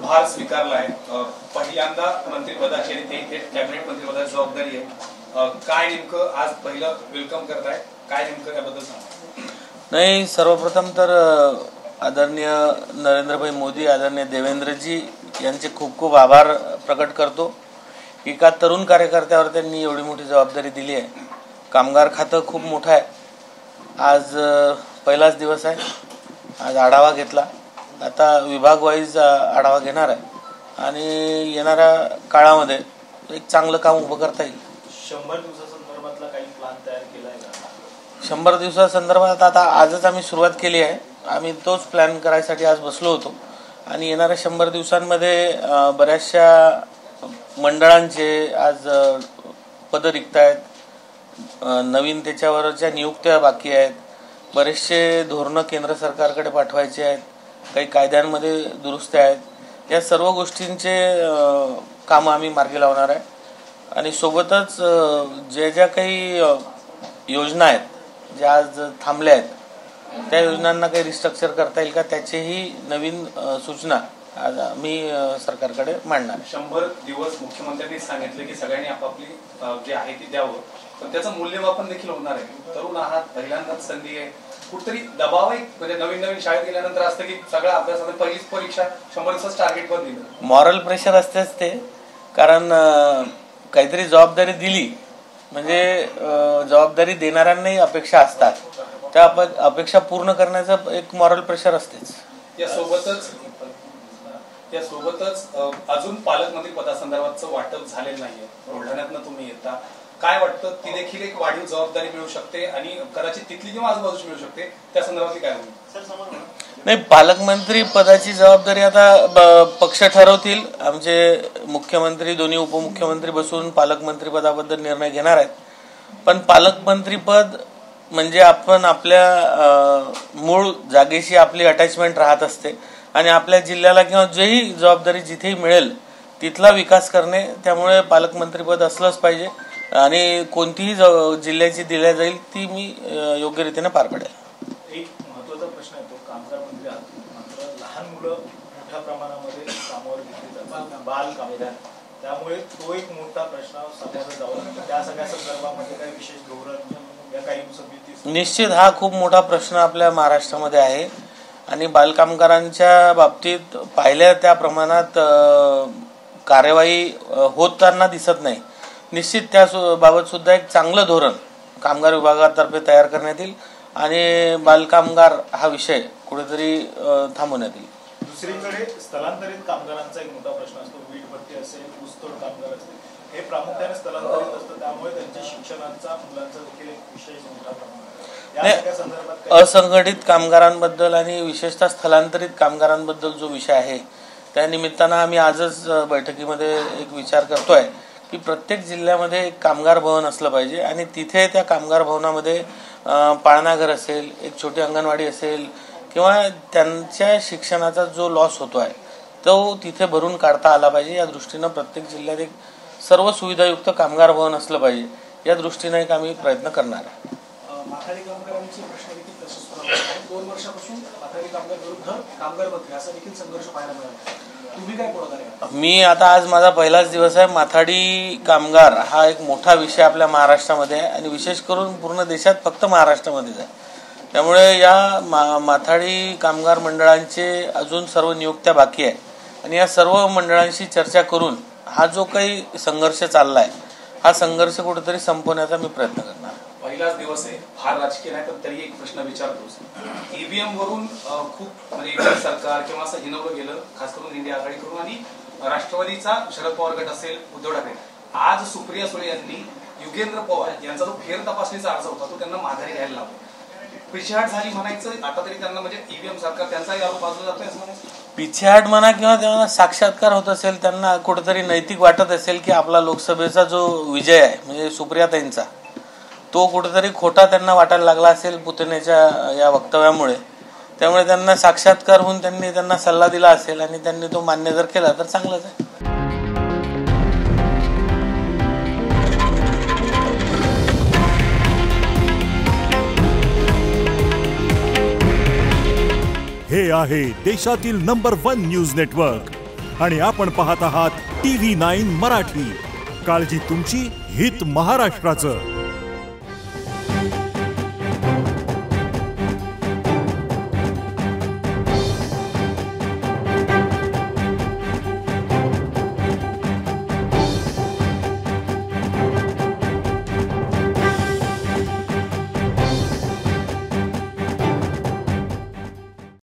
भार स्वीकारला आहे, पहिल्यांदा मंत्रिपदाची आणि ते थेट कॅबिनेट मंत्रिपदाची जबाबदारी आहे. काय नेमकं आज पहिलं वेलकम करताय, काय नेमकं त्याबद्दल सांगा. नाही, सर्वप्रथम तर आदरणीय नरेंद्रभाई मोदी, आदरणीय देवेंद्रजी यांचे खूप खूप आभार प्रकट करतो. एका तरुण कार्यकर्त्यावर त्यांनी एवढी मोठी जबाबदारी दिली आहे. कामगार खातं खूप मोठं आहे. आज पहिलाच दिवस आहे. आज आढावा घेतला. आता विभाग वाईज आढावा घेणार आहे आणि येणाऱ्या काळामध्ये एक चांगलं काम उभं करता येईल. 100 दिवसासंदर्भातला काही प्लॅन तयार केला आहे का? 100 दिवसासंदर्भात आता आजच आम्ही सुरुवात केली आहे. आम्ही तोच प्लॅन करायसाठी आज बसलो होतो आणि येणाऱ्या 100 दिवसांमध्ये बऱ्याचशा मंडळांचे आज पद रिक्त आहेत. नवीन त्याच्यावरच्या नियुक्त्या बाकी आहेत. बरेचसे धोरणं केंद्र सरकारकडे पाठवायचे आहेत. काही कायद्यांमध्ये दुरुस्त्या आहेत. या सर्व गोष्टींचे कामं आम्ही मार्गी लावणार आहे आणि सोबतच ज्या काही योजना आहेत ज्या आज थांबल्या आहेत त्या योजनांना काही रिस्ट्रक्चर करता येईल का त्याचेही नवीन सूचना आज आम्ही सरकारकडे मांडणार. 100 दिवस मुख्यमंत्र्यांनी सांगितले की सगळ्यांनी आपापली जे आहे ती द्यावं, पण त्याचं मूल्यमापन देखील होणार आहे. तरुण आहात, पहिल्यांदाच संधी आहे, कुठतरी दबाव आहे. म्हणजे नवीन शाळेत गेल्यानंतर असतं की सगळ्या अभ्यासात पहिलीच परीक्षा 100 दिवसाचं टार्गेट पण दिलं. मॉरल प्रेशर असतेच ते, कारण काहीतरी जबाबदारी दिली म्हणजे जबाबदारी देणाऱ्यांनाही अपेक्षा असतात. त्या अपेक्षा पूर्ण करण्याचं एक मॉरल प्रेशर असतेच. यासोबतच अजून पालकमंत्री पदासंदर्भातचं वाटप झालेलं नाहीये. बुलढाण्यातनं तुम्ही येता, काय वाटतं ती देखील एक वाढीव जबाबदारी मिळू शकते आणि कदाचित तिथली किंवा आजूबाजूची मिळू शकते, त्या संदर्भात काय होईल? नाही, पालकमंत्री पदाची जबाबदारी आता पक्ष ठरवतील. आमचे मुख्यमंत्री, दोन्ही उपमुख्यमंत्री बसून पालकमंत्री पदाबद्दल निर्णय घेणार आहेत. पण पालकमंत्री पद म्हणजे आपण आपल्या मूळ जागेशी आपली अटॅचमेंट राहत असते आणि आपल्या जिल्ह्याला किंवा जेही जबाबदारी जिथेही मिळेल तिथला विकास करणे. त्यामुळे पालकमंत्रीपद असलंच पाहिजे आणि कोणतीही जिल्ह्याची दिल्या जाईल ती मी योग्य रीतीने पार पडेल. एक महत्वाचा प्रश्न आहे, तो कामगार मंत्री आहात, मात्र लहान मुलं मोठ्या प्रमाणामध्ये कामावर घेतली जातात, बाल कामगार, त्यामुळे तो एक मोठा प्रश्न सामोरं जावं लागतं. त्या सगळ्या संदर्भामध्ये काही विशेष धोरण या काही समिती? निश्चित हा खूप मोठा प्रश्न आपल्या महाराष्ट्रामध्ये आहे आणि बालकामगारांच्या बाबतीत पाहिल्या त्या प्रमाणात कार्यवाही होताना दिसत नाही. निश्चित त्या बाबत सुद्धा एक चांगलं धोरण कामगार विभागातर्फे तयार करण्यात येईल आणि बालकामगार हा विषय कुठेतरी थांबवण्यात येईल. दुसरीकडे स्थलांतरित कामगारांचा एक मोठा प्रश्न असतो. वीट भट्टी असेल, ऊसतोड कामगार असेल, हे प्रामुख्याने स्थलांतरित असतं. त्यामुळे त्यांच्या शिक्षणाचा, मुलांचा देखील एक विशेष मोठा प्रमाण. असंघटित कामगारांबद्दल आणि विशेषतः स्थलांतरित कामगारांबद्दल जो विषय आहे त्या निमित्तानं आम्ही आजच बैठकीमध्ये एक विचार करतोय की प्रत्येक जिल्ह्यामध्ये एक कामगार भवन असलं पाहिजे आणि तिथे त्या कामगार भवनामध्ये पाळणाघर असेल, एक छोटी अंगणवाडी असेल किंवा त्यांच्या शिक्षणाचा जो लॉस होतो आहे तो तिथे भरून काढता आला पाहिजे. या दृष्टीनं प्रत्येक जिल्ह्यात एक सर्व सुविधायुक्त कामगार भवन असलं पाहिजे. या दृष्टीनं एक आम्ही प्रयत्न करणार आहे. माथाडी कामगारांची प्रश्न देखील तसेच सुरू आहे. 2 वर्षापासून माथाडी कामगार विरुद्ध कामगार मंत्री असा देखील संघर्ष पाहायला मिळाला. तुम्ही काय पुढाकार आहे? मी आता आज माझा पहिलाच दिवस आहे. माथाडी कामगार हा एक मोठा विषय आपल्या महाराष्ट्रामध्ये आहे आणि विशेष करून पूर्ण देशात फक्त महाराष्ट्रामध्येच आहे. त्यामुळे या माथाडी कामगार मंडळांचे अजून सर्व नियुक्त्या बाकी आहे आणि या सर्व मंडळांशी चर्चा करून हा जो काही संघर्ष चालला आहे हा संघर्ष कुठेतरी संपवण्याचा मी प्रयत्न करणार. पहिलाच दिवस आहे, फार राजकीय नाही, पण तरी एक प्रश्न विचारतोच. ईव्हीएम वरून खूप म्हणजे ईव्हीएम सरकार किंवा असं हिनवलं गेलं, खास करून इंडिया आघाडी करून आणि राष्ट्रवादीचा शरद पवार गट असेल, उद्धव ठाकरे. आज सुप्रिया सुळे यांनी युगेंद्र पवार यांचा जो फेर तपासणीचा अर्ज होता तो त्यांना माघारी घ्यायला लावला. पिछेहाट झाली म्हणायचं आता तरी त्यांना, म्हणजे ईव्हीएम सरकार त्यांचाही आरोप बाजूला जातोय असं म्हणायचं. पिछेहाट म्हणा किंवा त्यांना साक्षात्कार होत असेल, त्यांना कुठेतरी नैतिक वाटत असेल की आपला लोकसभेचा जो विजय आहे म्हणजे सुप्रियाताईंचा तो कुठेतरी खोटा त्यांना वाटायला लागला असेल पुतण्याच्या या वक्तव्यामुळे. त्यामुळे त्यांना साक्षात्कार होऊन त्यांना सल्ला दिला असेल आणि त्यांनी तो मान्य जर केला तर चांगलंच आहे. हे आहे देशातील नंबर 1 न्यूज नेटवर्क आणि आपण पाहत आहात TV9 मराठी. काळजी तुमची, हित महाराष्ट्राचं.